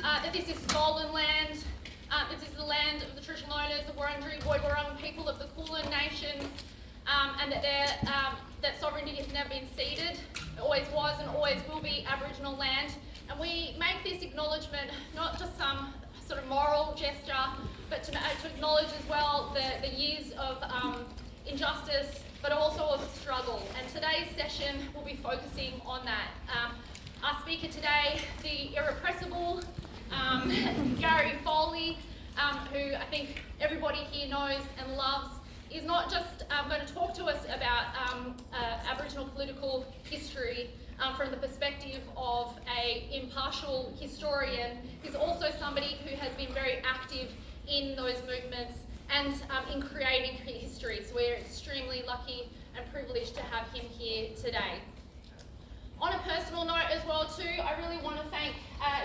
that this is stolen land. This is the land of the traditional owners, the Wurundjeri Woiwurrung people of the Kulin Nations, and that sovereignty has never been ceded. It always was and always will be Aboriginal land. And we make this acknowledgement not just some sort of moral gesture, but to acknowledge as well the years of injustice, but also of struggle. And today's session will be focusing on that. Our speaker today, the irrepressible Garvey, who I think everybody here knows and loves, is not just going to talk to us about Aboriginal political history from the perspective of an impartial historian. He's also somebody who has been very active in those movements and in creating history. So we're extremely lucky and privileged to have him here today. On a personal note as well too, I really want to thank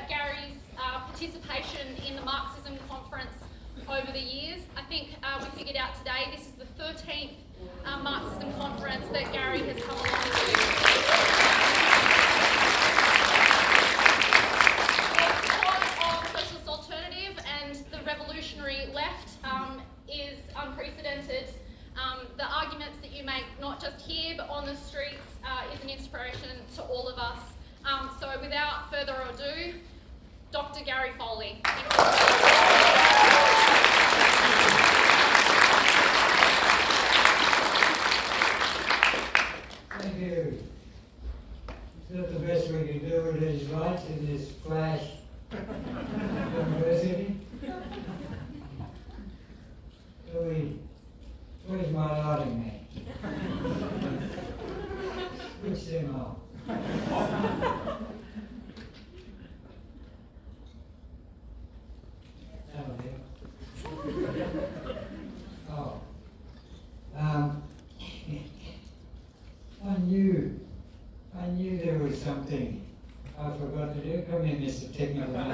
Gary's participation in the Marxism conference over the years. I think we figured out today this is the 13th Marxism conference that Gary has come along to. The support of socialist alternative and the revolutionary left is unprecedented. The arguments that you make, not just here but on the streets, is an inspiration to all of us. So without further ado, Dr. Garvey Foley. Thank you. It's not the best we can do with these lights in this flash university. Where's my lighting man? Switch them off. Oh. I knew there was something I forgot to do. Come in, Mr. Technical Man.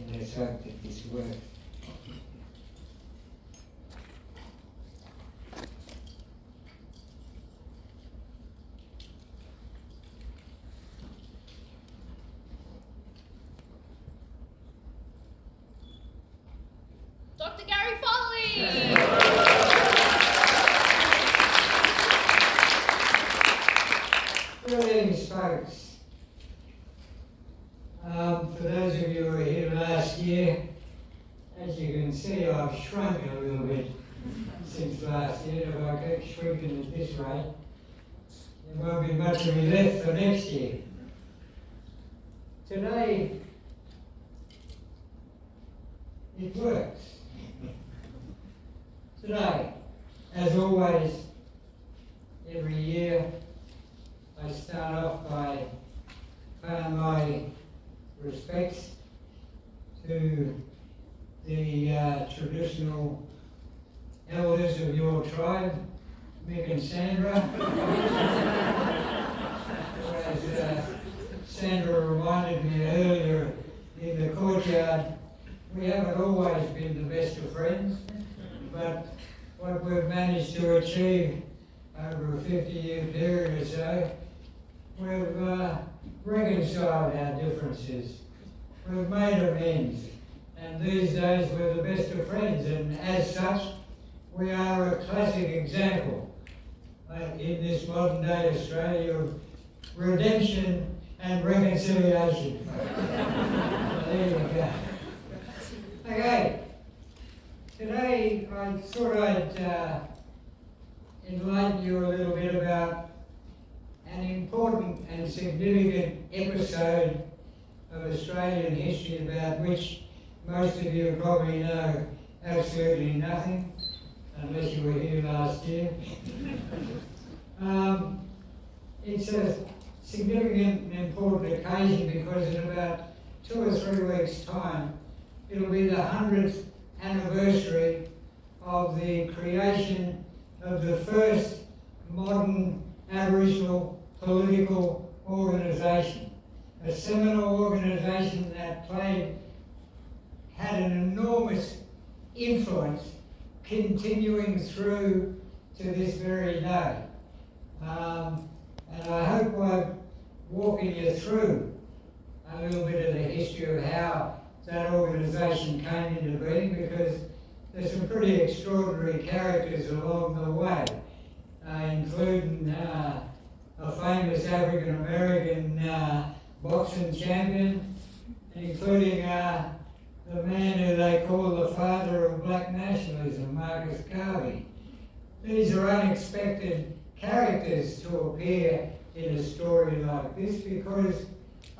And let's hope that this works. Dr. Garvey Foley! Greetings, folks. For those of you who were here last year, as you can see, I've shrunk a little bit since last year. If I keep shrinking at this rate, there won't be much of me left for next year. Today, it works. Today, as always, every year, I start off by paying my respects to the traditional elders of your tribe, Mick and Sandra. As Sandra reminded me earlier in the courtyard, we haven't always been the best of friends, but what we've managed to achieve over a 50-year period or so, we've reconciled our differences. We've made amends, and these days we're the best of friends, and as such, we are a classic example in this modern day Australia of redemption and reconciliation. There you go. Okay, today I thought I'd enlighten you a little bit about an important and significant episode of Australian history about which most of you probably know absolutely nothing, unless you were here last year. It's a significant and important occasion because in about 2 or 3 weeks' time, it'll be the 100th anniversary of the creation of the first modern Aboriginal political organisation, a seminal organisation that had an enormous influence continuing through to this very day. And I hope by walking you through a little bit of the history of how that organisation came into being, because there's some pretty extraordinary characters along the way, including a famous African American boxing champion, including the man who they call the father of black nationalism, Marcus Garvey. These are unexpected characters to appear in a story like this, because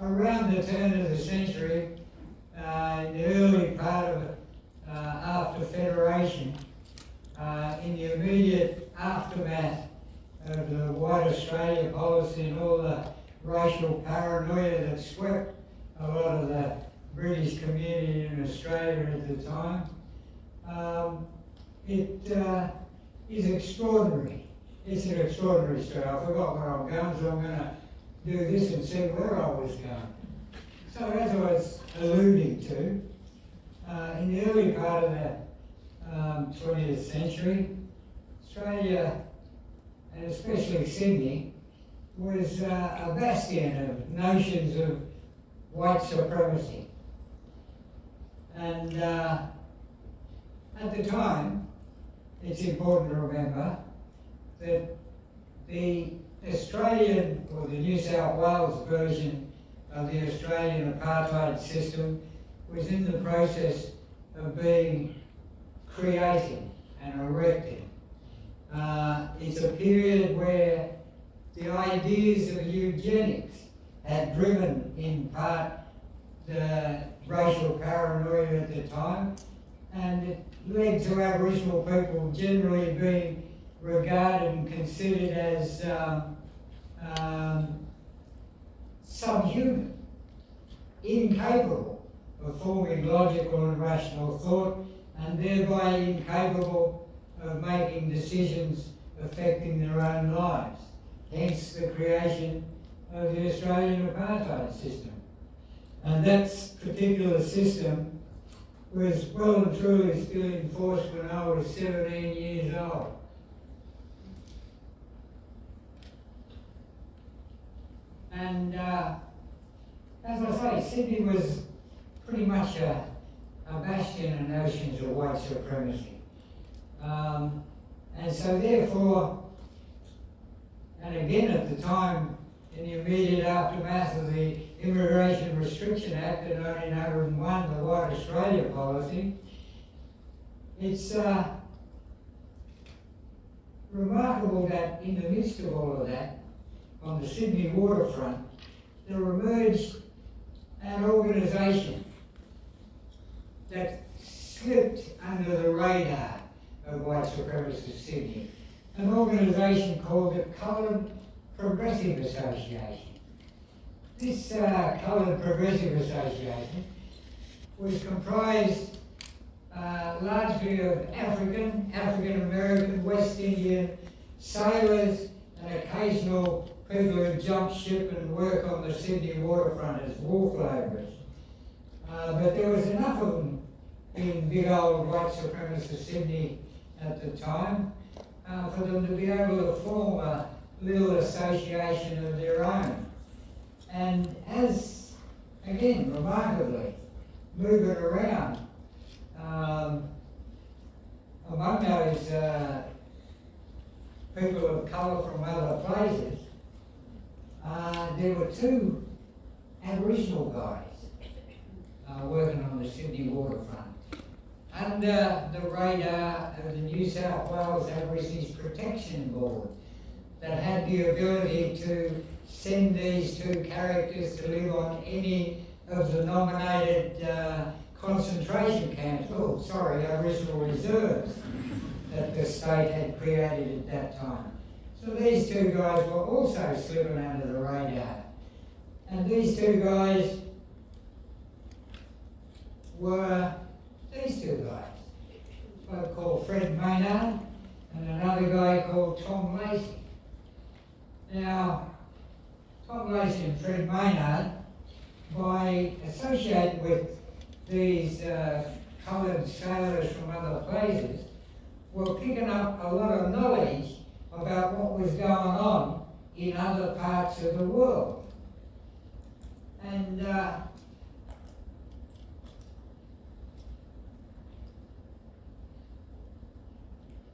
around the turn of the century, in the early part of after Federation, in the immediate aftermath of the White Australia policy and all the racial paranoia that swept a lot of the British community in Australia at the time, it is extraordinary. It's an extraordinary story. I forgot where I'm going, so I'm going to do this and see where I was going. So as I was alluding to, in the early part of the 20th century, Australia, and especially Sydney, was a bastion of notions of white supremacy. And at the time, it's important to remember that the Australian, or the New South Wales version of the Australian apartheid system, was in the process of being created and erected. It's a period where the ideas of eugenics had driven, in part, the racial paranoia at the time, and it led to Aboriginal people generally being regarded and considered as subhuman, incapable of forming logical and rational thought, and thereby incapable of making decisions affecting their own lives. Hence the creation of the Australian apartheid system. And that particular system was well and truly still in force when I was 17 years old. And as I say, Sydney was pretty much a bastion of notions of white supremacy. And so therefore, and again at the time, in the immediate aftermath of the Immigration Restriction Act of 1901, the White Australia policy, it's remarkable that in the midst of all of that, on the Sydney waterfront, there emerged an organisation that slipped under the radar of white supremacist Sydney, an organisation called the Coloured Progressive Association. This Coloured Progressive Association was comprised largely of African American, West Indian sailors and occasional people who jump ship and work on the Sydney waterfront as wharf labourers. But there was enough of them in big old white supremacist Sydney at the time for them to be able to form a little association of their own. And as, again, remarkably, moving around, among those people of colour from other places, there were two Aboriginal guys working on the Sydney waterfront under the radar of the New South Wales Aborigines Protection Board, that had the ability to send these two characters to live on any of the nominated concentration camps, Aboriginal reserves that the state had created at that time. So these two guys were also slipping under the radar. And these two guys were these two guys. A guy called Fred Maynard and another guy called Tom Lacey. Now, Tom Lacey and Fred Maynard, by associating with these coloured sailors from other places, were picking up a lot of knowledge about what was going on in other parts of the world. And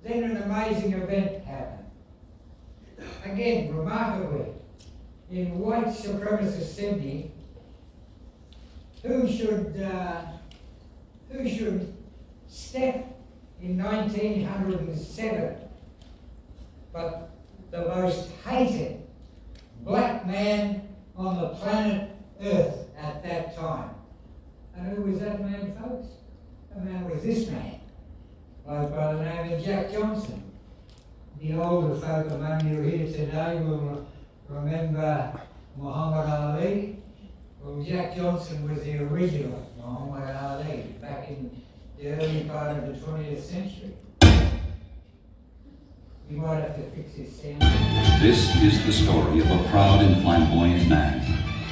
then an amazing event happened. Again, remarkably, in white supremacist Sydney, who should step in 1907 but the most hated black man on the planet Earth at that time? And who was that man, folks? The man was this man, by the name of Jack Johnson. The older folk among you here today will remember Muhammad Ali. Well, Jack Johnson was the original Muhammad Ali back in the early part of the 20th century. You might have to fix his sound. This is the story of a proud and flamboyant man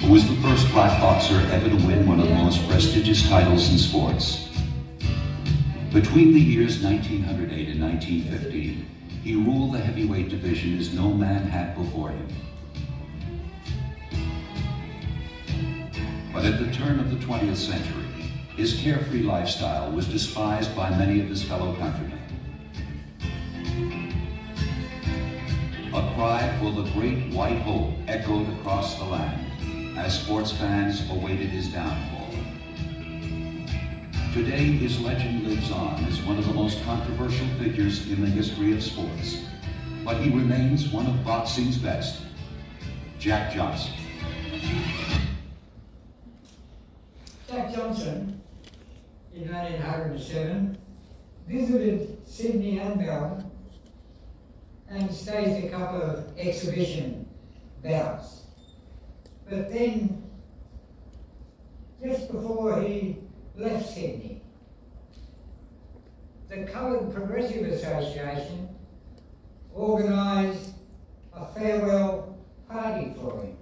who was the first black boxer ever to win one of the most prestigious titles in sports. Between the years 1908 and 1915, he ruled the heavyweight division as no man had before him. But at the turn of the 20th century, his carefree lifestyle was despised by many of his fellow countrymen. A cry for the great white hope echoed across the land as sports fans awaited his downfall. Today, his legend lives on as one of the most controversial figures in the history of sports, but he remains one of boxing's best, Jack Johnson. Jack Johnson, in 1907, visited Sydney and Melbourne and staged a couple of exhibition bouts. But then, just before he left Sydney, the Coloured Progressive Association organised a farewell party for him.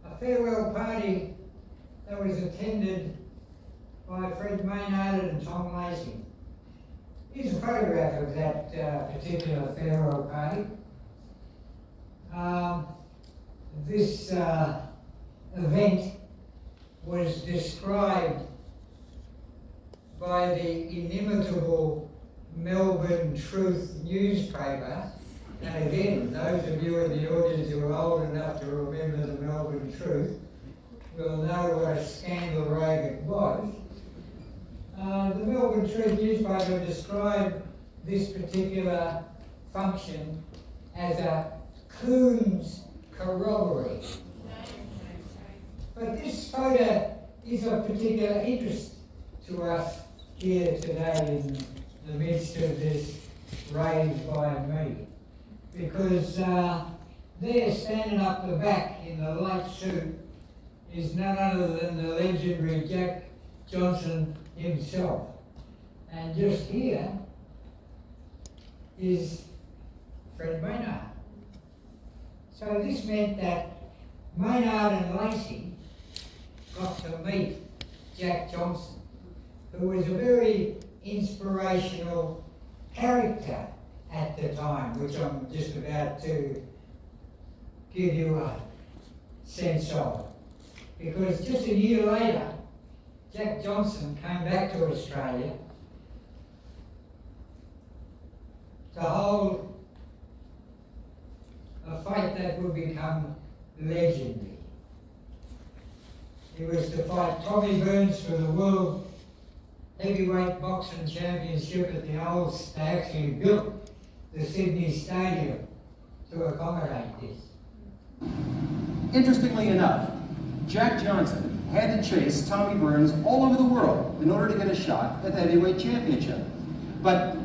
A farewell party that was attended by Fred Maynard and Tom Lacey. Here's a photograph of that particular farewell party. This event was described by the inimitable Melbourne Truth newspaper. And again, those of you in the audience who are old enough to remember the Melbourne Truth will know what a scandal rag it was. The Melbourne Truth newspaper described this particular function as a coon's corroboree. But this photo is of particular interest to us here today in the midst of this raised by me. Because there, standing up the back in the light suit, is none other than the legendary Jack Johnson himself. And just here is Fred Maynard. So this meant that Maynard and Lacey got to meet Jack Johnson, who was a very inspirational character at the time, which I'm just about to give you a sense of. Because just a year later, Jack Johnson came back to Australia to hold a fight that would become legendary. He was to fight Tommy Burns for the World Heavyweight Boxing Championship at the old, they actually built the Sydney Stadium to accommodate this. Interestingly enough, Jack Johnson had to chase Tommy Burns all over the world in order to get a shot at the heavyweight championship. But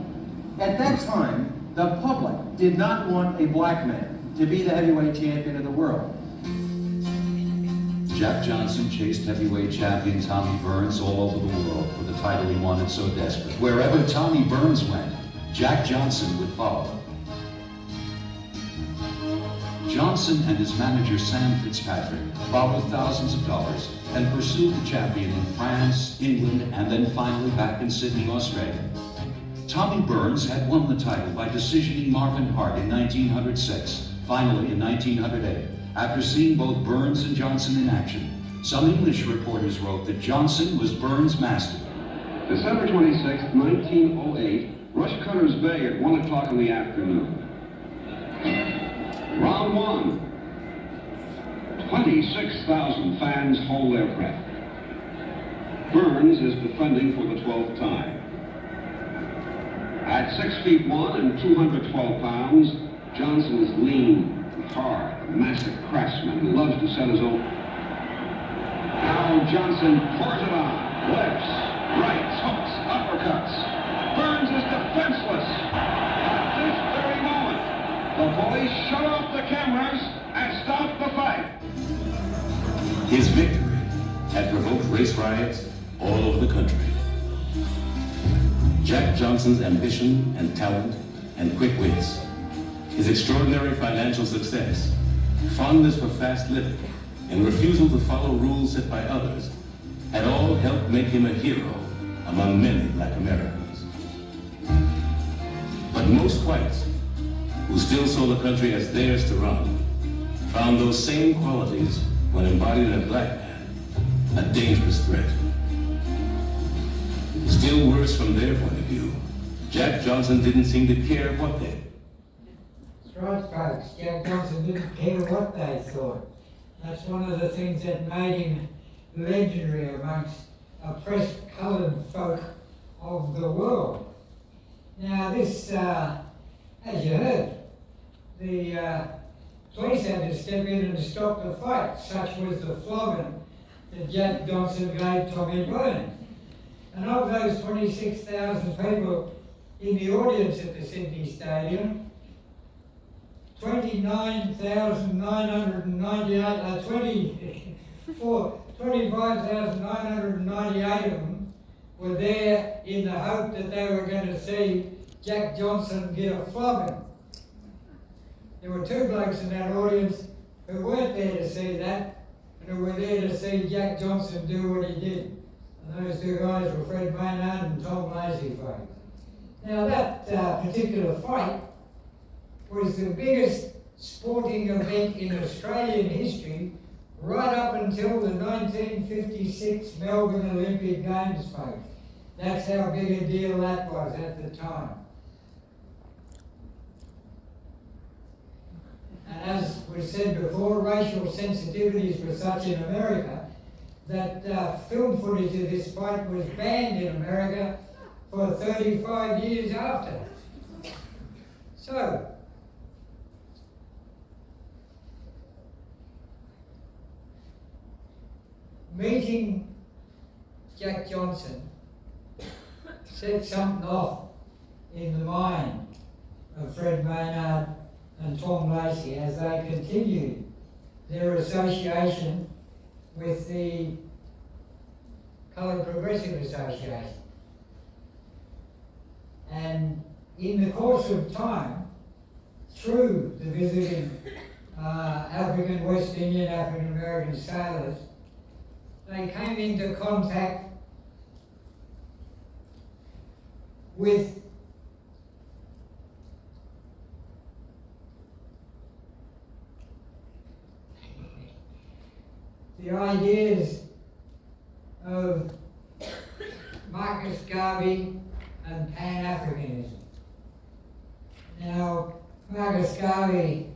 at that time, the public did not want a black man to be the heavyweight champion of the world. Jack Johnson chased heavyweight champion Tommy Burns all over the world for the title he wanted so desperate. Wherever Tommy Burns went, Jack Johnson would follow. Johnson and his manager Sam Fitzpatrick borrowed thousands of dollars and pursued the champion in France, England, and then finally back in Sydney, Australia. Tommy Burns had won the title by decisioning Marvin Hart in 1906, finally in 1908, after seeing both Burns and Johnson in action. Some English reporters wrote that Johnson was Burns' master. December 26, 1908, Rushcutters Bay at 1 o'clock in the afternoon. Round one. 26,000 fans hold their breath. Burns is defending for the 12th time. At 6 feet 1 and 212 pounds, Johnson is lean, hard, a massive craftsman who loves to set his own. Now Johnson pours it on, lefts, rights, hooks, uppercuts. Burns is defenseless. At this very moment, the police shut off the cameras and stopped the fight. His victory had provoked race riots all over the country. Jack Johnson's ambition and talent and quick wits, his extraordinary financial success, fondness for fast living, and refusal to follow rules set by others had all helped make him a hero among many black Americans. But most whites, who still saw the country as theirs to run, found those same qualities, when embodied in a black man, a dangerous threat. Still worse from their point of view, Jack Johnson didn't seem to care what they... That's right, folks. Jack Johnson didn't care what they thought. That's one of the things that made him legendary amongst oppressed coloured folk of the world. Now this, as you heard, the police had to step in and stop the fight. Such was the flogging that Jack Johnson gave Tommy Burns. And of those 26,000 people in the audience at the Sydney Stadium, 25,998 of them were there in the hope that they were going to see Jack Johnson get a flogging. There were two blokes in that audience who weren't there to see that, and who were there to see Jack Johnson do what he did. And those two guys were Fred Maynard and Tom Lacy, folks. Now that particular fight was the biggest sporting event in Australian history right up until the 1956 Melbourne Olympic Games, folks. That's how big a deal that was at the time. And as was said before, racial sensitivities were such in America that film footage of this fight was banned in America for 35 years after. So, meeting Jack Johnson set something off in the mind of Fred Maynard and Tom Lacy as they continued their association with the Coloured Progressive Association. And in the course of time, through the visiting African, West Indian, African American sailors, they came into contact with the ideas of Marcus Garvey and Pan-Africanism. Now, Marcus Garvey,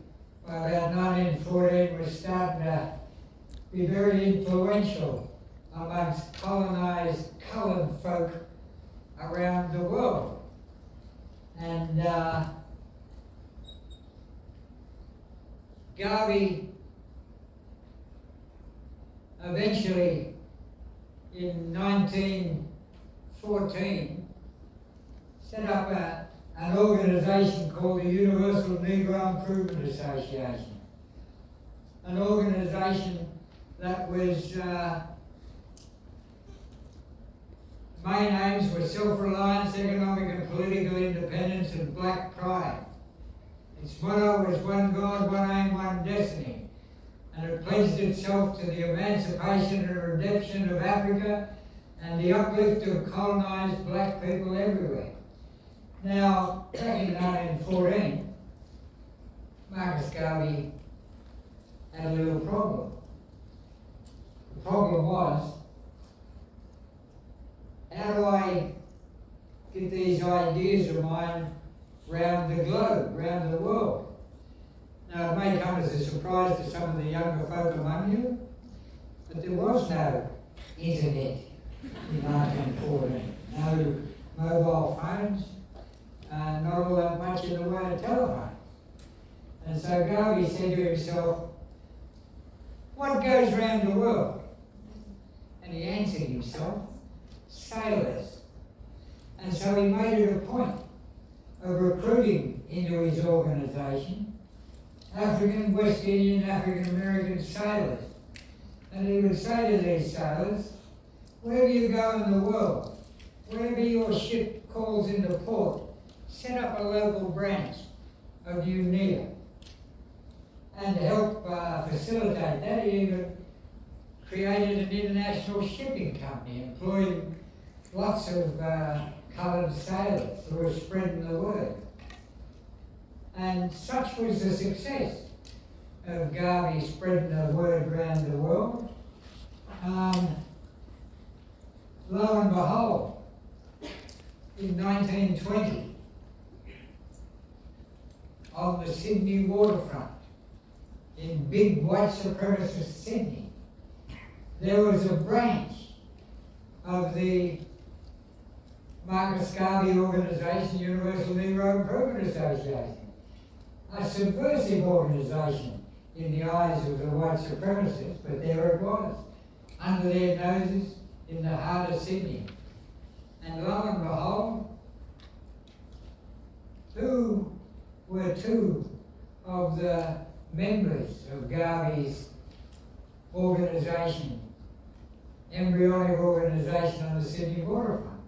by about 1914, was starting to be very influential amongst colonised coloured folk around the world. And Garvey eventually, in 1914, set up an organisation called the Universal Negro Improvement Association. An organisation that was, main aims were self-reliance, economic and political independence, and black pride. Its motto was one God, one aim, one destiny. and it pledged itself to the emancipation and redemption of Africa and the uplift of colonised black people everywhere. Now, back in 1914, Marcus Garvey had a little problem. The problem was, how do I get these ideas of mine round the globe, round the world? Now, it may come as a surprise to some of the younger folk among you, but there was no internet in 1914. No mobile phones, not all that much in the way of telephones. And so Garvey said to himself, what goes round the world? And he answered himself, sailors. And so he made it a point of recruiting into his organisation African, West Indian, African American sailors. And he would say to these sailors, wherever you go in the world, wherever your ship calls into port, set up a local branch of UNIA. And to help facilitate that, he even created an international shipping company, employing lots of coloured sailors who were spreading the word. And such was the success of Garvey spreading the word around the world. Lo and behold, in 1920, on the Sydney waterfront, in big white supremacist Sydney, there was a branch of the Marcus Garvey organisation, Universal Negro Improvement Association, a subversive organisation in the eyes of the white supremacists, but there it was, under their noses in the heart of Sydney. And lo and behold, who were two of the members of Garvey's organisation, embryonic organisation on the Sydney waterfront?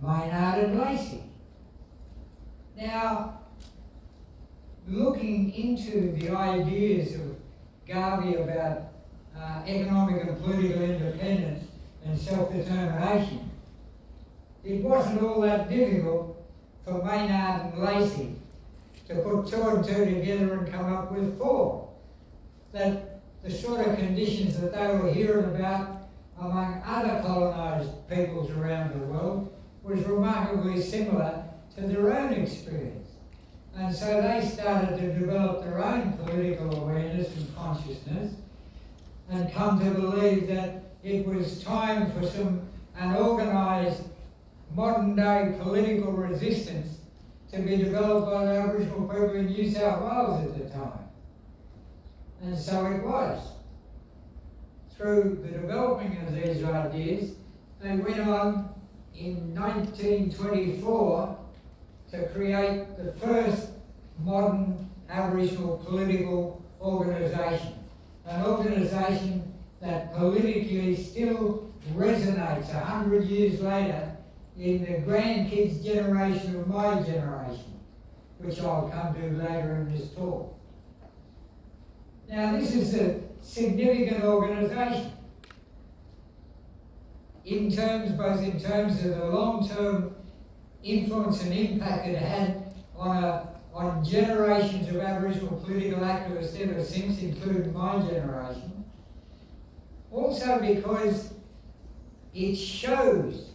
Maynard and Lacey. Now, looking into the ideas of Garvey about economic and political independence and self-determination, it wasn't all that difficult for Maynard and Lacey to put two and two together and come up with four. That the sort of conditions that they were hearing about among other colonised peoples around the world was remarkably similar to their own experience. And so they started to develop their own political awareness and consciousness and come to believe that it was time for an organised modern day political resistance to be developed by the Aboriginal people in New South Wales at the time. And so it was. Through the developing of these ideas, they went on in 1924 to create the first modern Aboriginal political organisation. An organisation that politically still resonates 100 years later in the grandkids' generation of my generation, which I'll come to later in this talk. Now, this is a significant organisation both in terms of the long-term influence and impact it had on generations of Aboriginal political activists ever since, including my generation. Also because it shows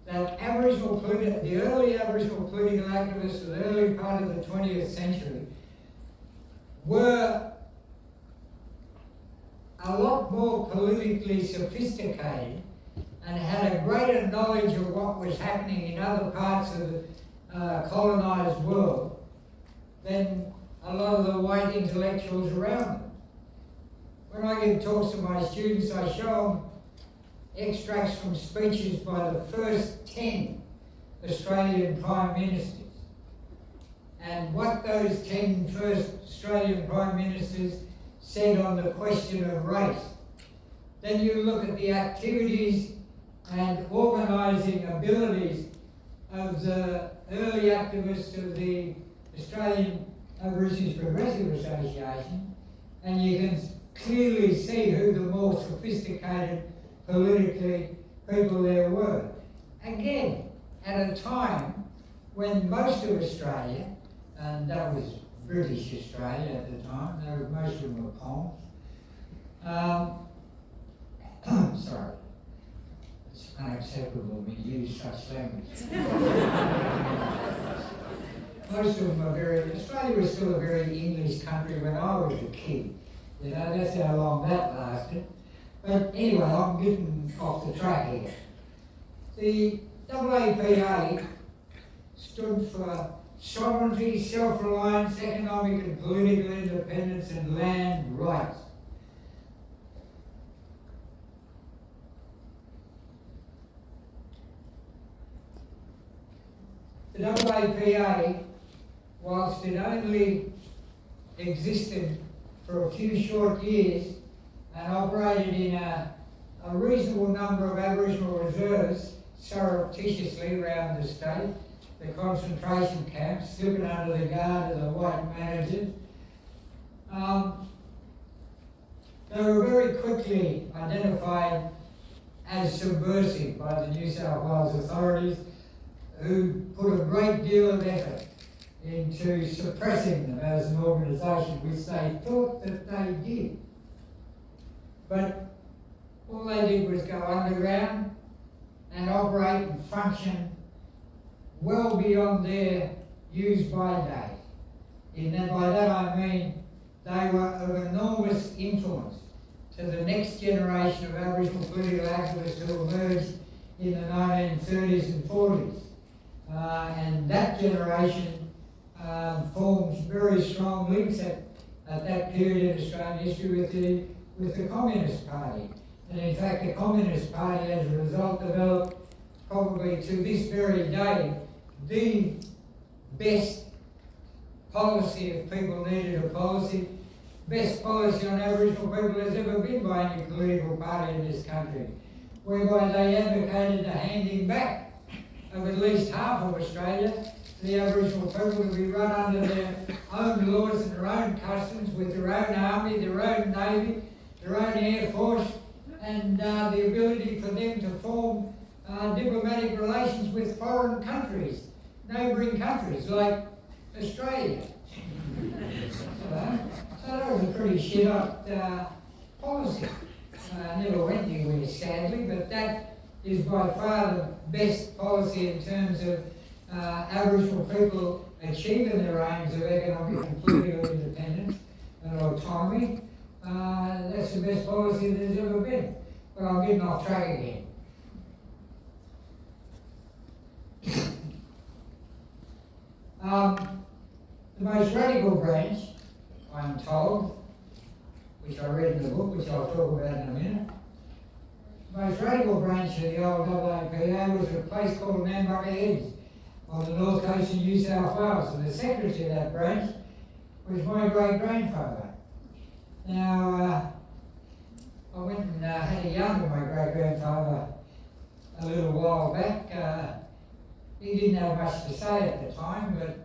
that the early Aboriginal political activists of the early part of the 20th century were a lot more politically sophisticated and had a greater knowledge of what was happening in other parts of the colonised world than a lot of the white intellectuals around them. When I give talks to my students, I show them extracts from speeches by the first 10 Australian Prime Ministers. And what those 10 first Australian Prime Ministers said on the question of race. Then you look at the activities and organising abilities of the early activists of the Australian Aborigines Progressive Association, and you can clearly see who the more sophisticated politically people there were. Again, at a time when most of Australia, and that was British Australia at the time, most of them were Poms. Sorry, it's unacceptable when you use such language. Most of them are Australia was still a very English country when I was a kid. You know, that's how long that lasted. But anyway, I'm getting off the track here. The AAPA stood for sovereignty, self-reliance, economic and political independence, and land rights. The AAPA, whilst it only existed for a few short years and operated in a reasonable number of Aboriginal reserves surreptitiously around the state, the concentration camps, slipping under the guard of the white managers, they were very quickly identified as subversive by the New South Wales authorities, who put a great deal of effort into suppressing them as an organisation, which they thought that they did. But all they did was go underground and operate and function well beyond their use-by date. By that I mean they were of enormous influence to the next generation of Aboriginal political activists who emerged in the 1930s and 40s. And that generation forms very strong links at that period in Australian history with the Communist Party. And in fact, the Communist Party, as a result, developed probably to this very day the best policy, if people needed a policy, best policy on Aboriginal people has ever been by any political party in this country, whereby they advocated the handing back of at least half of Australia to the Aboriginal people to be run under their own laws and their own customs, with their own army, their own navy, their own air force, and the ability for them to form diplomatic relations with foreign countries, neighbouring countries like Australia. So that was a pretty shit-up policy. Never went anywhere, sadly, but that is by far the best policy in terms of Aboriginal people achieving their aims of economic and political independence and autonomy. That's the best policy there's ever been. But I'm getting off track again. The most radical branch, I'm told, which I read in the book, which I'll talk about in a minute, the most radical branch of the old AAPA was a place called Nambucca Heads on the north coast of New South Wales, and the secretary of that branch was my great-grandfather. Now, I went and had a yarn with my great-grandfather a little while back. He didn't have much to say at the time, but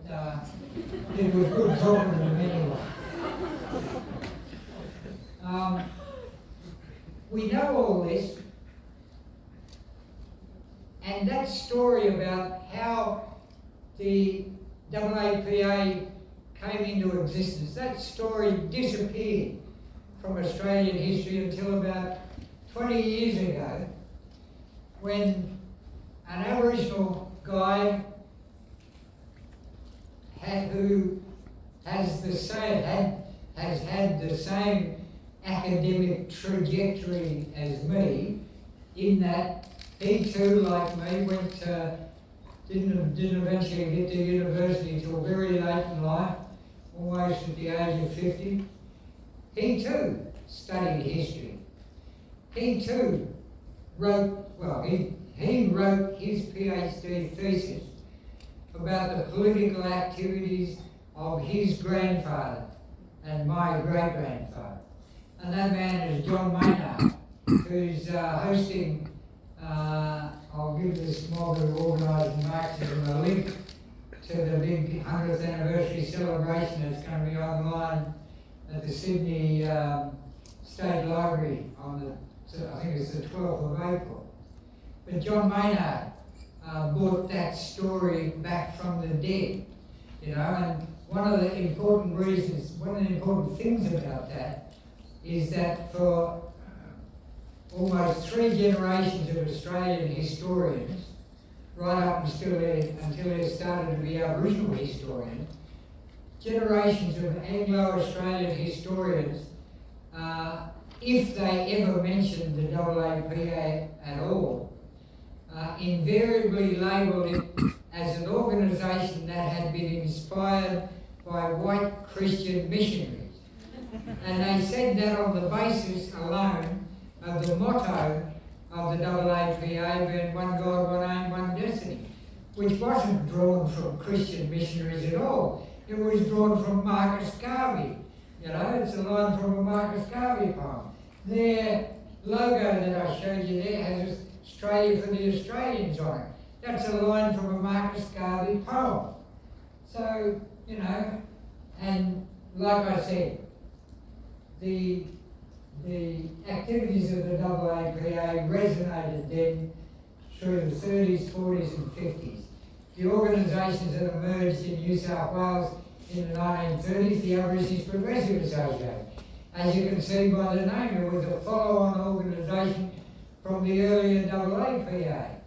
it was good talking to him anyway. We know all this, and that story about how the AAPA came into existence, that story disappeared from Australian history until about 20 years ago, when an Aboriginal guy who has had the same academic trajectory as me, in that he too, like me, didn't eventually get to university until very late in life, almost at the age of 50. He too studied history. He too he wrote his PhD thesis about the political activities of his grandfather and my great-grandfather. And that man is John Maynard, who's hosting, I'll give this small bit of organising Marxism a link to the big 100th anniversary celebration that's going to be online at the Sydney State Library on I think it's the 12th of April. But John Maynard brought that story back from the dead, you know, and one of the important things about that is that for almost 3 generations of Australian historians, right up until they started to be Aboriginal historians, generations of Anglo-Australian historians, if they ever mentioned the AAPA at all, invariably labelled it as an organisation that had been inspired by white Christian missionaries. And they said that on the basis alone of the motto of the AAPA being one God, one aim, one destiny, which wasn't drawn from Christian missionaries at all. It was drawn from Marcus Garvey. You know, it's a line from a Marcus Garvey poem. Their logo that I showed you there has Australia for the Australians on it. That's a line from a Marcus Garvey poem. So, you know, and like I said, the activities of the AAPA resonated then through the 30s, 40s and 50s. The organisations that emerged in New South Wales in the 1930s, the Aborigines Progressive Association. As you can see by the name, it was a follow-on organisation from the earlier AAPA.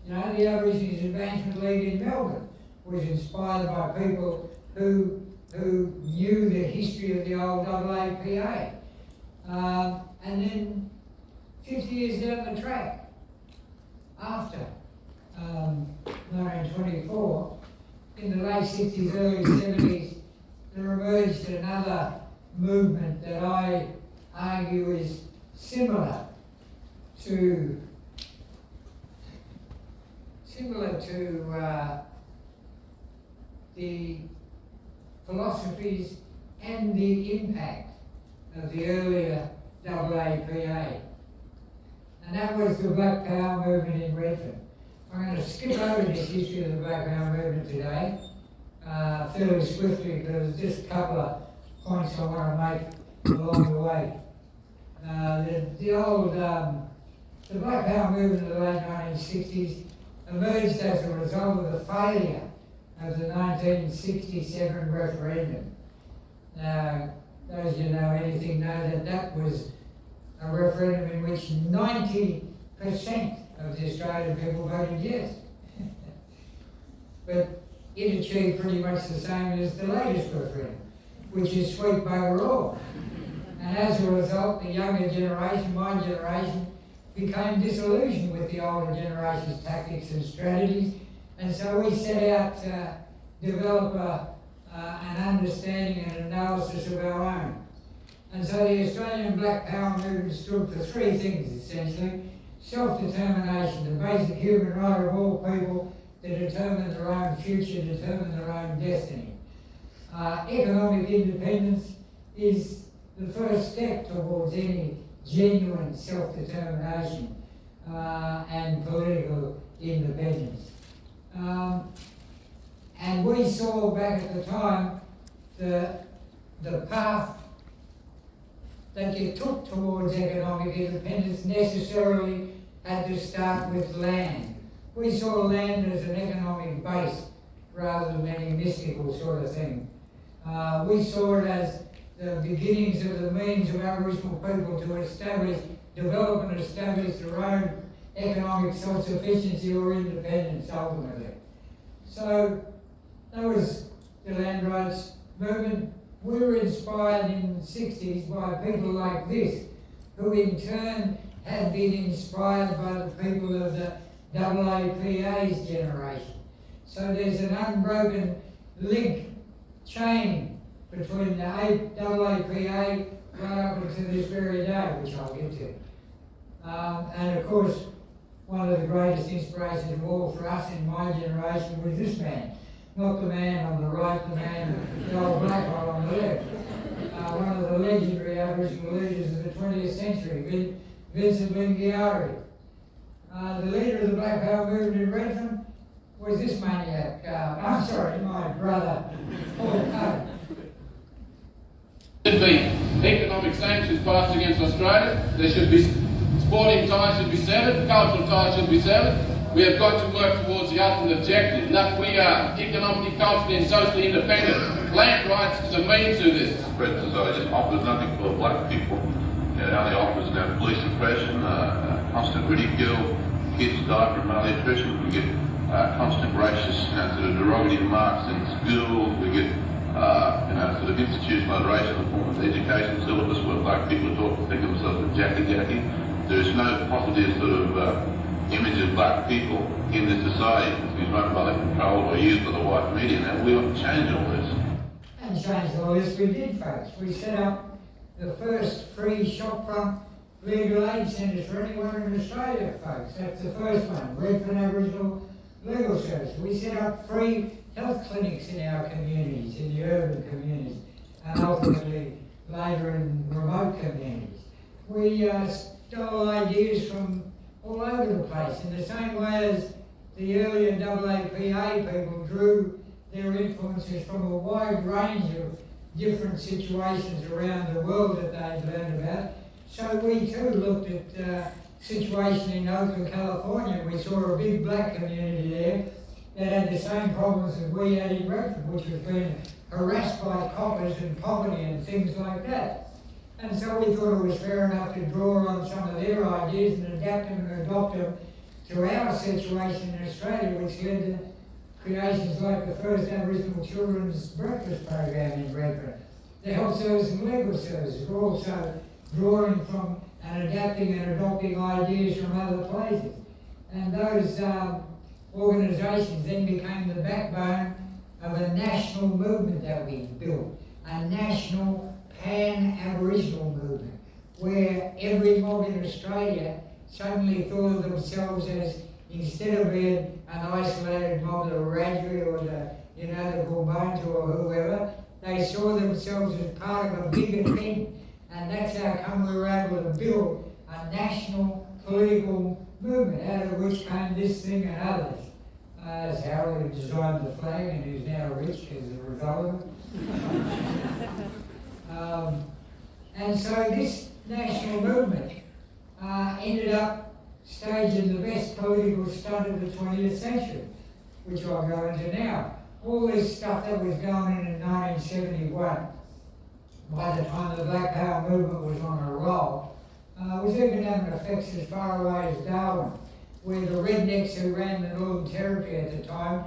You know, the Aborigines Advancement League in Melbourne was inspired by people who knew the history of the old AAPA. And then 50 years down the track, after 1924, in the late 60s, early 70s, there emerged another movement that I argue is similar to the philosophies and the impact of the earlier AAPA. And that was the Black Power movement in Redfern. I'm going to skip over this history of the Black Power movement today fairly swiftly because there's just a couple of points I want to make along the way. The Black Power movement of the late 1960s emerged as a result of the failure of the 1967 referendum. Now, those of you know anything know that was a referendum in which 90% of the Australian people voted yes. But it achieved pretty much the same as the latest referendum, which is sweet bugger all. And as a result, the younger generation, my generation, became disillusioned with the older generation's tactics and strategies, and so we set out to develop an understanding and analysis of our own. And so the Australian Black Power movement stood for 3 things essentially: self-determination, the basic human right of all people to determine their own future, determine their own destiny. Economic independence is the first step towards any genuine self-determination and political independence. And we saw back at the time the path that you took towards economic independence necessarily had to start with land. We saw land as an economic base rather than any mystical sort of thing. We saw it as the beginnings of the means of Aboriginal people to develop and establish their own economic self-sufficiency or independence ultimately. So that was the land rights movement. We were inspired in the 60s by people like this, who in turn had been inspired by the people of the AAPA's generation. So there's an unbroken chain between the AAPA right up until this very day, which I'll get to. And of course, one of the greatest inspirations of all for us in my generation was this man. Not the man on the right, the old black one on the left. One of the legendary Aboriginal leaders of the 20th century, Vincent Lingiari. The leader of the Black Power movement in Redfern was this maniac. My brother, Paul Coe. There should be economic sanctions passed against Australia. There should be sporting ties should be severed, cultural ties should be severed. We have got to work towards the ultimate objective, that we are economically, culturally and socially independent. Land rights is a means to this. President just offers nothing for black people. It only offers police suppression, constant ridicule, kids die from malnutrition, we get constant racist, sort of derogatory remarks in schools, we get sort of institutionalisation in the form of education syllabus where black people talk and think of themselves as jacky. There is no positive sort of image of black people in this society because run by the controlled or used by the white media. Now we want to change all this. And change all this we did, folks. We set up the first free shopfront legal aid centres for anyone in Australia, folks. That's the first one, Redfern Aboriginal Legal Service. We set up free health clinics in our communities, in the urban communities, and ultimately later in remote communities. We stole ideas from all over the place, in the same way as the earlier AAPA people drew their influences from a wide range of different situations around the world that they'd learned about. So we too looked at the situation in Oakland, California. We saw a big black community there that had the same problems as we had in Redfern, which was being harassed by coppers and poverty and things like that. And so we thought it was fair enough to draw on some of their ideas and adapt them and adopt them to our situation in Australia, which led to creations like the first Aboriginal Children's Breakfast Program in Redfern. The Health Service and Legal Services were also drawing from and adapting and adopting ideas from other places. And those organisations then became the backbone of a national movement that we built, a national pan-Aboriginal movement, where every mob in Australia suddenly thought of themselves as, instead of being an isolated mob, the Wiradjuri or the Gulbenkian or whoever, they saw themselves as part of a bigger thing. And that's how come we were able to build a national political movement, out of which came this thing and others. As Harold designed the flag and who's now rich as a result of it. And so this national movement ended up staging the best political stunt of the 20th century, which I'll go into now. All this stuff that was going on in 1971, by the time the Black Power movement was on a roll, was even having effects as far away as Darwin, where the rednecks who ran the Northern Territory at the time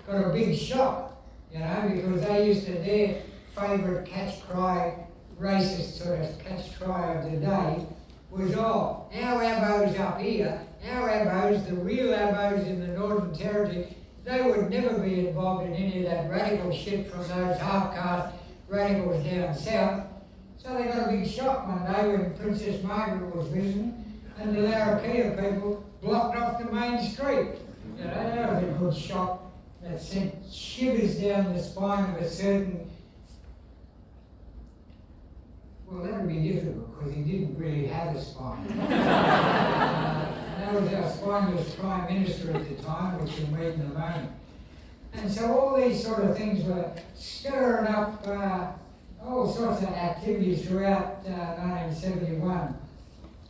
got a big shock, because they used to, their favourite catch-cry, racist sort of catch-cry of the day was, our abos up here, our abos, the real abos in the Northern Territory, they would never be involved in any of that radical shit from those half-caste radicals down south. So they got a big shock one day when Princess Margaret was visiting, and the Larrakia people blocked off the main street. That was a good shock that sent shivers down the spine of a certain. Well, that would be difficult because he didn't really have a spine. That was our spineless Prime Minister at the time, which we'll meet in a moment. And so all these sort of things were stirring up all sorts of activities throughout 1971.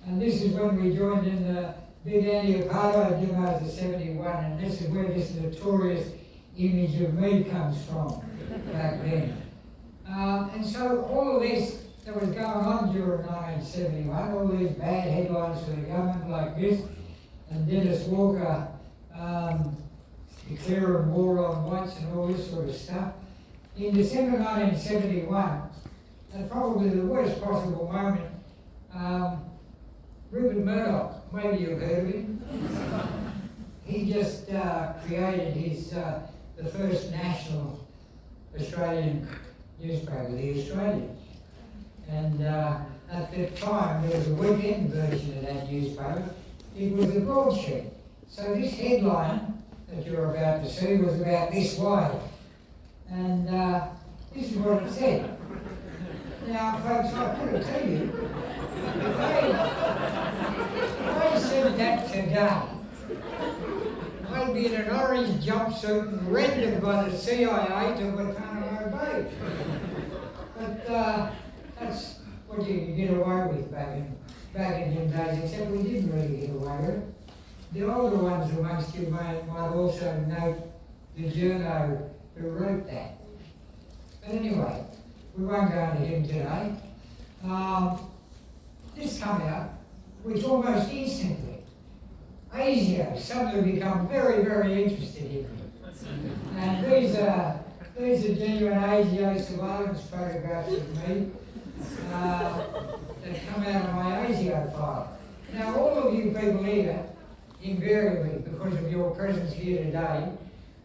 And this is when we joined in the big anti-apartheid demos of 71, and this is where this notorious image of me comes from back then. And so all of this that was going on during 1971, all these bad headlines for the government like this, and Dennis Walker declaring war on whites and all this sort of stuff. In December 1971, at probably the worst possible moment, Rupert Murdoch, maybe you've heard of him, he just created his the first national Australian newspaper, The Australian. And at the time, there was a weekend version of that newspaper. It was a broadsheet. So this headline that you're about to see was about this wide. And this is what it said. Now, folks, I put it to you, if they said that today, I'd be in an orange jumpsuit and rendered by the CIA to Guantanamo Bay. But That's what you could get away with back in them days, except we didn't really get away with it. The older ones amongst you might also note the journo who wrote that. But anyway, we won't go into him today. This come out, which almost instantly, ASIO suddenly become very, very interested in me. And these are genuine ASIO surveillance photographs of me that come out of my ASIO file. Now, all of you people here, invariably, because of your presence here today,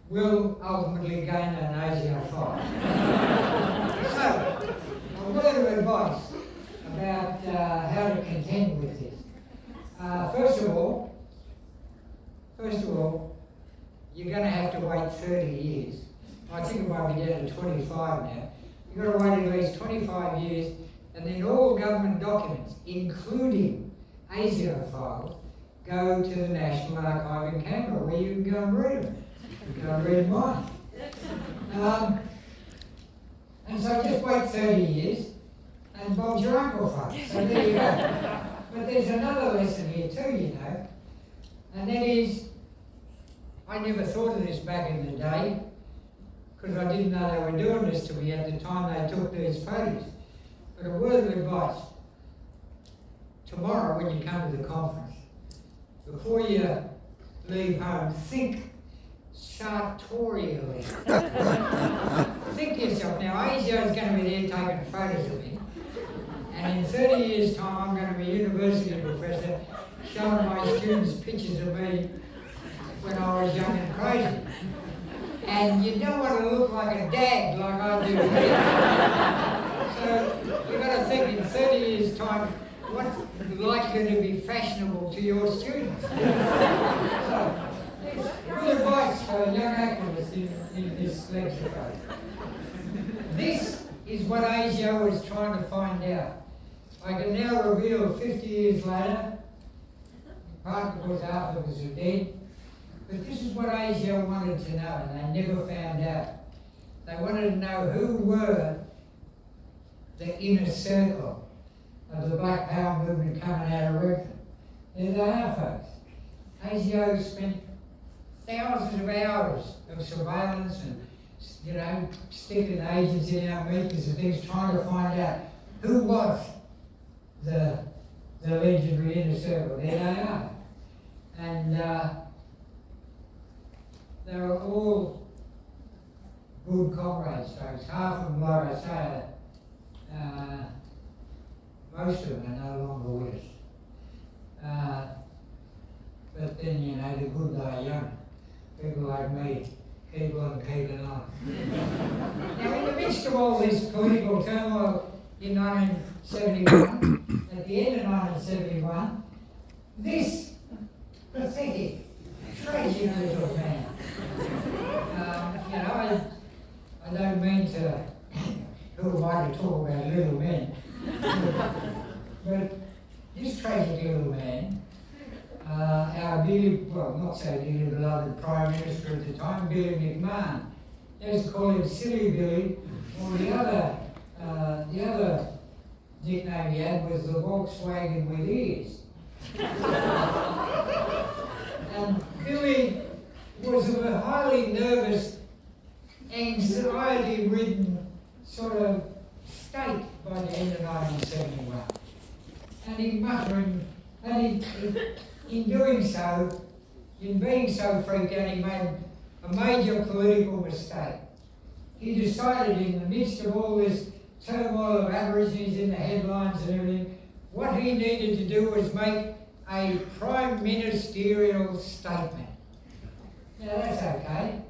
will ultimately gain an ASIO file. So, a word of advice about how to contend with this. First of all, you're going to have to wait 30 years. I think it might be down to 25 now. You've got to wait at least 25 years, and then all government documents, including ASIO files, go to the National Archive in Canberra, where you can go and read them. You can go and read mine. And so just wait 30 years, and Bob's your uncle, folks. So there you go. But there's another lesson here too, you know, and that is, I never thought of this back in the day, because I didn't know they were doing this to me at the time they took these photos. But a word of advice, tomorrow when you come to the conference, before you leave home, think sartorially. Think to yourself, now ASIO is going to be there taking photos of me, and in 30 years' time I'm going to be a university professor showing my students pictures of me when I was young and crazy. And you don't want to look like a dag like I do here. So you've got to think in 30 years' time, what's likely to be fashionable to your students? So, good advice for young activists in this lecture. This is what ASIO was trying to find out. I can now reveal 50 years later, partly because half of us are dead, but this is what ASIO wanted to know, and they never found out. They wanted to know who were the inner circle of the Black Power movement coming out of Redfern. There they are, folks. ASIO spent thousands of hours of surveillance and, you know, sticking agents in our meetings and things, trying to find out who was the legendary inner circle. There they are. And they were all good comrades, folks. Half of them, like I say, most of them are no longer with us. But then, you know, the good die young. People like me keep on keeping on. Now, in the midst of all this political turmoil in 1971, at the end of 1971, this pathetic, tragic little man, you know, I don't mean to, who am I to talk about little men, but this tragic little man, our dearly, well, not so dearly beloved Prime Minister at the time, Billy McMahon, they used to call him Silly Billy, or the other nickname he had was the Volkswagen with ears. And Billy was of a highly nervous, anxiety-ridden sort of state by the end of 1971. And he muttering, and in doing so, in being so freaked out, he made a major political mistake. He decided in the midst of all this turmoil of Aborigines in the headlines and everything, what he needed to do was make a prime ministerial statement. Now that's okay.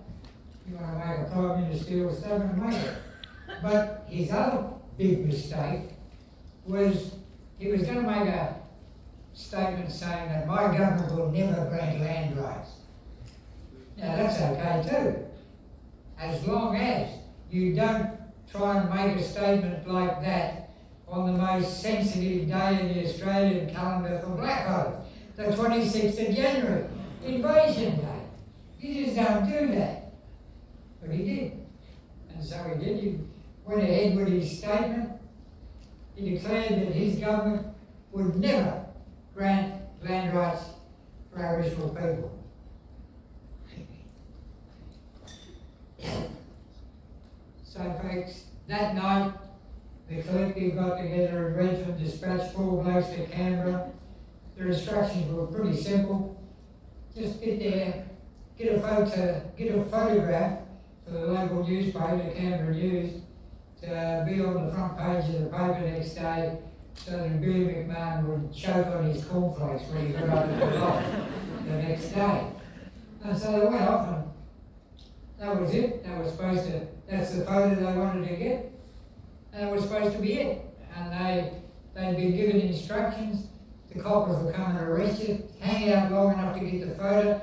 You want to make a prime ministerial statement, make it. But his other big mistake was he was going to make a statement saying that my government will never grant land rights. Now that's okay too, as long as you don't try and make a statement like that on the most sensitive day in the Australian calendar for Black Hole, the 26th of January, Invasion Day. You just don't do that. But he did. And so he did. He went ahead with his statement, he declared that his government would never grant land rights for Aboriginal people. So folks, that night, the collective got together and read from dispatch 4 blokes to Canberra. The instructions were pretty simple. Just get there, get a photograph for the local newspaper, the Canberra News, to be on the front page of the paper next day, so that Billy McMahon would choke on his cornflakes when he got up to the block the next day. And so they went off, and that was it. That's the photo they wanted to get, and that was supposed to be it. And they'd been given instructions. The coppers will come and arrest you. Hang out long enough to get the photo.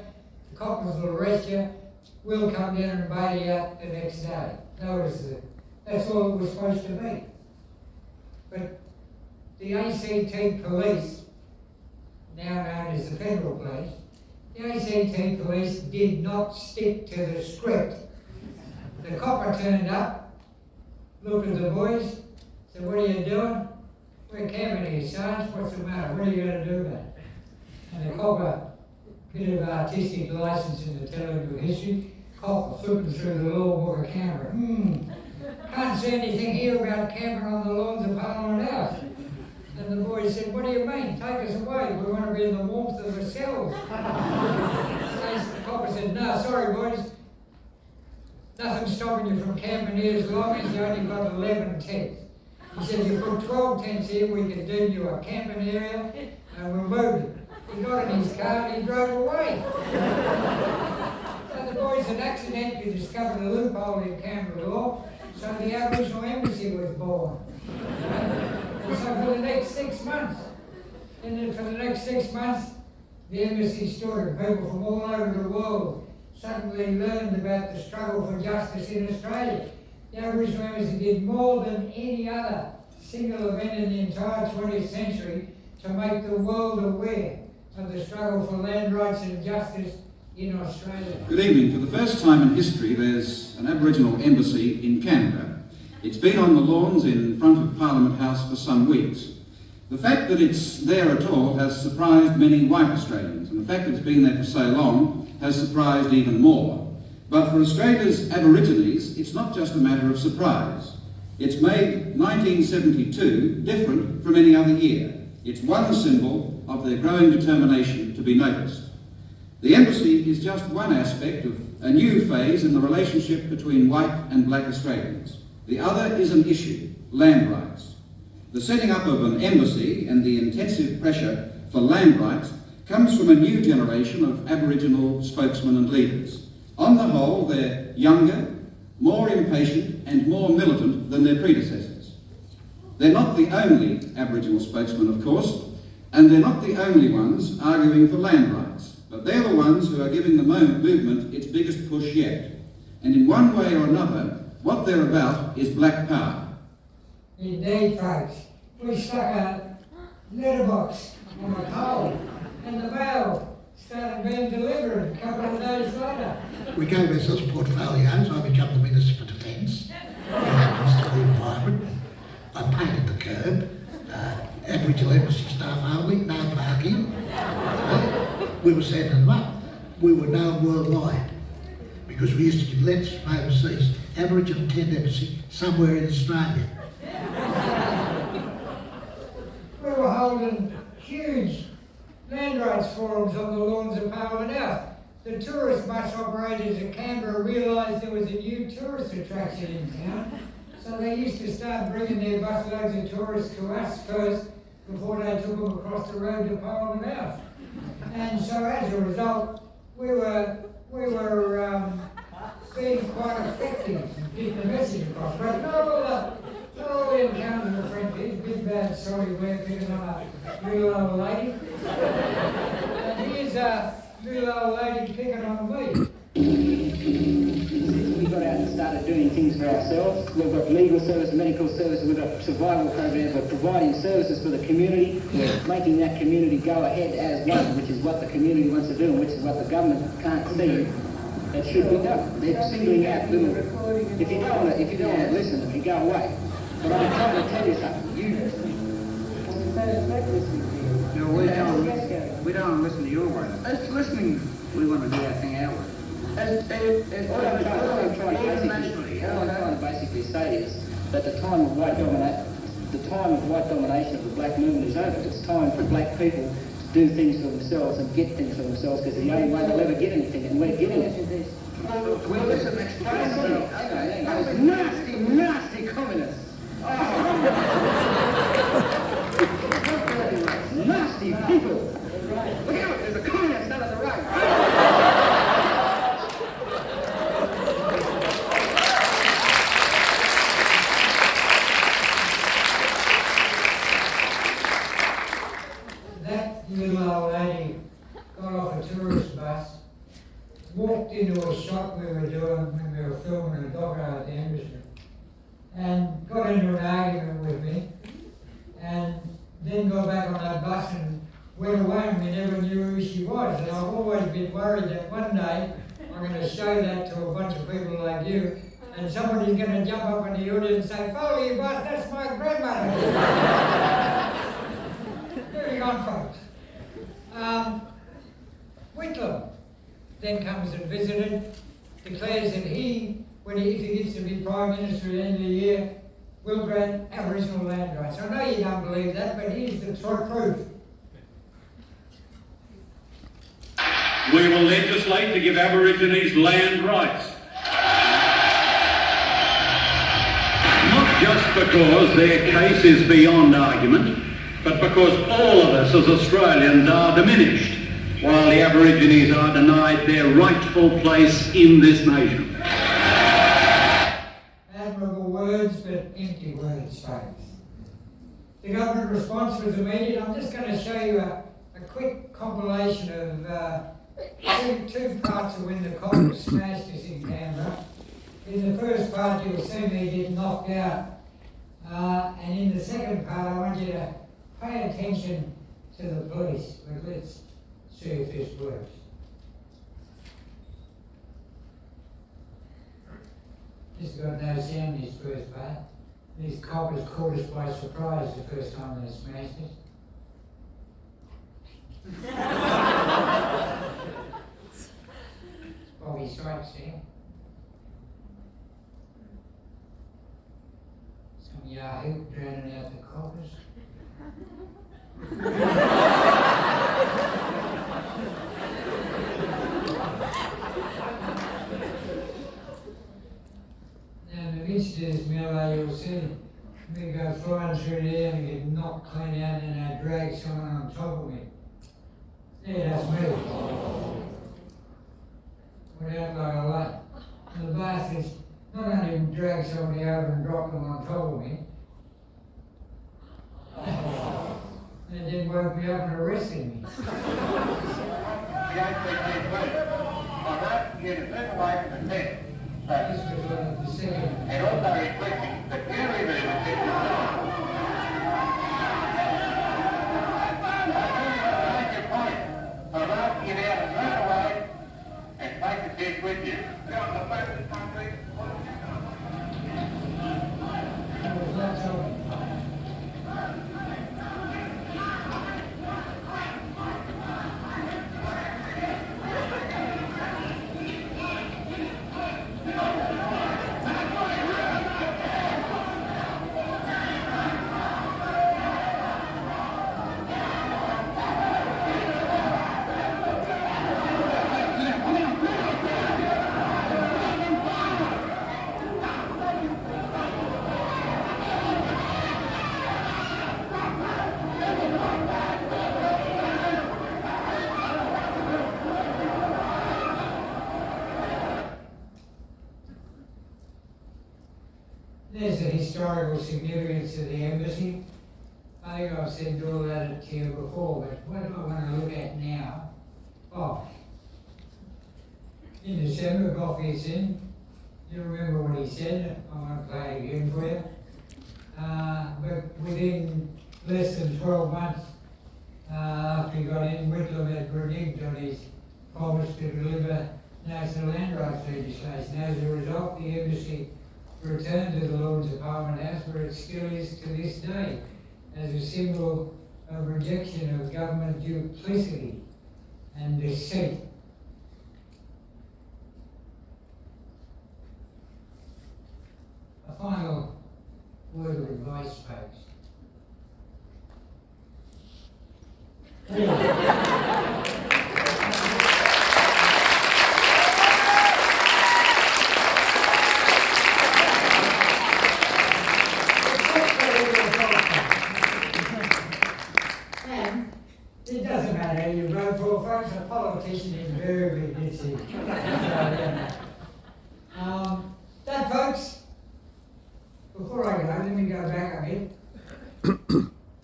The coppers will arrest you. We'll come down and bail you out the next day. That's all it was supposed to be. But the ACT police, now known as the federal police, the ACT police did not stick to the script. The copper turned up, looked at the boys, said, "What are you doing?" "We're camping here, Sarge. What's the matter? What are you going to do about it?" And the copper, bit of artistic license in the television history, copper flipping through the law book of Canberra. "Can't see anything here about camping on the lawns of Parliament House." And the boys said, "What do you mean? Take us away. We want to be in the warmth of the cells." The copper said, "No, sorry boys. Nothing's stopping you from camping here as long as you only got 11 tents." He said, "You put 12 tents here, we can do you a camping area, and we'll move it." He got in his car and he drove away. So the boys had accidentally discovered a loophole in Canberra law, so the Aboriginal Embassy was born. And so for the next 6 months, the embassy stood, and people from all over the world suddenly learned about the struggle for justice in Australia. The Aboriginal Embassy did more than any other single event in the entire 20th century to make the world aware of the struggle for land rights and justice in Australia. Good evening. For the first time in history, there's an Aboriginal embassy in Canberra. It's been on the lawns in front of Parliament House for some weeks. The fact that it's there at all has surprised many white Australians, and the fact that it's been there for so long has surprised even more. But for Australia's Aborigines, it's not just a matter of surprise. It's made 1972 different from any other year. It's one symbol of their growing determination to be noticed. The embassy is just one aspect of a new phase in the relationship between white and black Australians. The other is an issue, land rights. The setting up of an embassy and the intensive pressure for land rights comes from a new generation of Aboriginal spokesmen and leaders. On the whole, they're younger, more impatient and more militant than their predecessors. They're not the only Aboriginal spokesmen, of course, and they're not the only ones arguing for land rights, but they're the ones who are giving the movement its biggest push yet. And in one way or another, what they're about is black power. Indeed, folks. We stuck a letterbox on a pole, and the mail started being delivered a couple of days later. We gave ourselves portfolios. I became the Minister for Defence, Minister for the Environment. I painted the curb. Aboriginal Embassy staff only, no parking. We were sending them up. We were known worldwide because we used to give letters from overseas. Aboriginal Tent Embassy somewhere in Australia. We were holding huge land rights forums on the lawns of Parliament House. The tourist bus operators at Canberra realised there was a new tourist attraction in town, so they used to start bringing their busloads of tourists to us first before they took them across the road to Parliament House. And so as a result, we were being quite effective in getting the message across. But not all the encounters of friendly, big bad sorry we're picking on a little old lady. And here's a little old lady picking on me. We got out and started doing things for ourselves. We've got legal service, medical service, we've got survival programs, we're providing services for the community, we're making that community go ahead as one, which is what the community wants to do and which is what the government can't see. That should be done. They're singling out little. If you don't want to listen, if you go away. But I'm trying to tell you something. You listen. No, we don't listen to your words. It's listening. We want to do that thing our way. All I'm trying to basically say is that the time of white domination of the black movement is over. It's time for black people to do things for themselves and get things for themselves, because the only way they'll ever get anything, and we're getting it. Well, listen, explain Those nasty, nasty communists. Oh. Nasty people. Look out, there's a communist down at the right. That little old lady got off a tourist bus, walked into a shop we were doing when we were filming a doco at the embassy, and got into an argument with me, and then got back on that bus and went away, and we never knew who she was. And I've always been worried that one day I'm going to show that to a bunch of people like you, and somebody's going to jump up in the audience and say, "Follow you, boss, that's my grandmother." Moving on, folks. Whitlam then comes and visited, declares that he, if he gets to be Prime Minister at the end of the year, will grant Aboriginal land rights. I know you don't believe that, but here's the proof. We will legislate to give Aborigines land rights. Not just because their case is beyond argument, but because all of us as Australians are diminished, while the Aborigines are denied their rightful place in this nation. Admirable words, but empty words, folks. The government response was immediate. I'm just going to show you a quick compilation of two parts of when the Congress smashed us in Canberra. In the first part, you'll see me get knocked out. And in the second part, I want you to pay attention to the police. But let's see if this works. This has got no sound in this first part. These coppers caught us by surprise the first time they smashed us. It's Bobby Sykes there. Some yahoo drowning out the coppers. Now in the midst of this melee, you'll see me go flying through the air and get knocked clean out, and I drag someone on top of me. Yeah, that's me. Went out like a light. And the bastards not only dragged somebody over and dropped them on top of me, and then woke me up and arrested me. This was the second. And also requesting the jury room about to get out and run away and take the dick with you. Get on the face of the concrete. There's the historical significance of the embassy. I think I've said all that to you before, but what do I want to look at now? Oh, in December, Garvey in. You remember what he said? I want to play it again for you. But within less than 12 months after he got in, Whitlam had reneged on his promise to deliver national land rights legislation. As a result, the embassy returned to the Lords of Parliament House, where it still is to this day, as a symbol of rejection of government duplicity and deceit. A final word of advice, folks. And it doesn't matter who you vote for, folks, a politician invariably gets it. That, folks, before I go, let me go back a bit.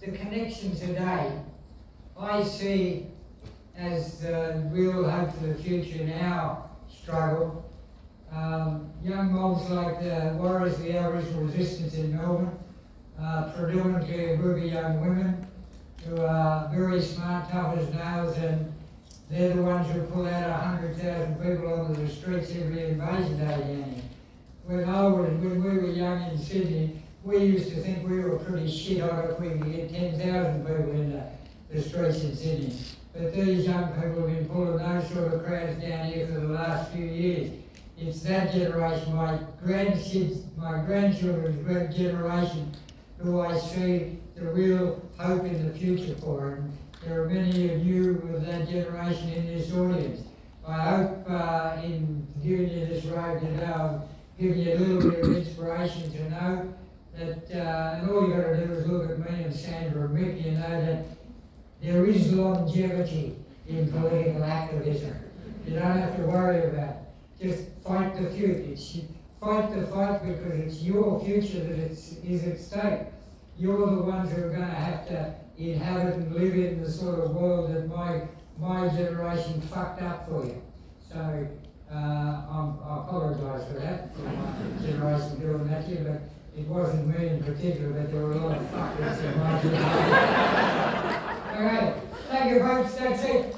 The connection today, I see as the real hope for the future in our struggle. Young mobs like the Warriors of the Aboriginal Resistance in Melbourne, predominantly a group of young women who are very smart, tough as nails, and they're the ones who pull out 100,000 people onto the streets every invasion day down here. When we were young in Sydney, we used to think we were pretty shit hot if we could get 10,000 people in the streets in Sydney. But these young people have been pulling those sort of crowds down here for the last few years. It's that generation, my grandchildren's generation, who I see the real hope in the future for. And there are many of you of that generation in this audience. I hope in giving you this road today, I've given you a little bit of inspiration to know that, and all you've got to do is look at me and Sandra and Mick, you know that there is longevity in political activism. You don't have to worry about it. Just fight the future. Fight the fight because it's your future that is at stake. You're the ones who are going to have to inhabit and live in the sort of world that my generation fucked up for you. So I apologise for that, for my generation doing that to you, but it wasn't me in particular, but there were a lot of fuckers in my generation. Okay, thank you folks, that's it.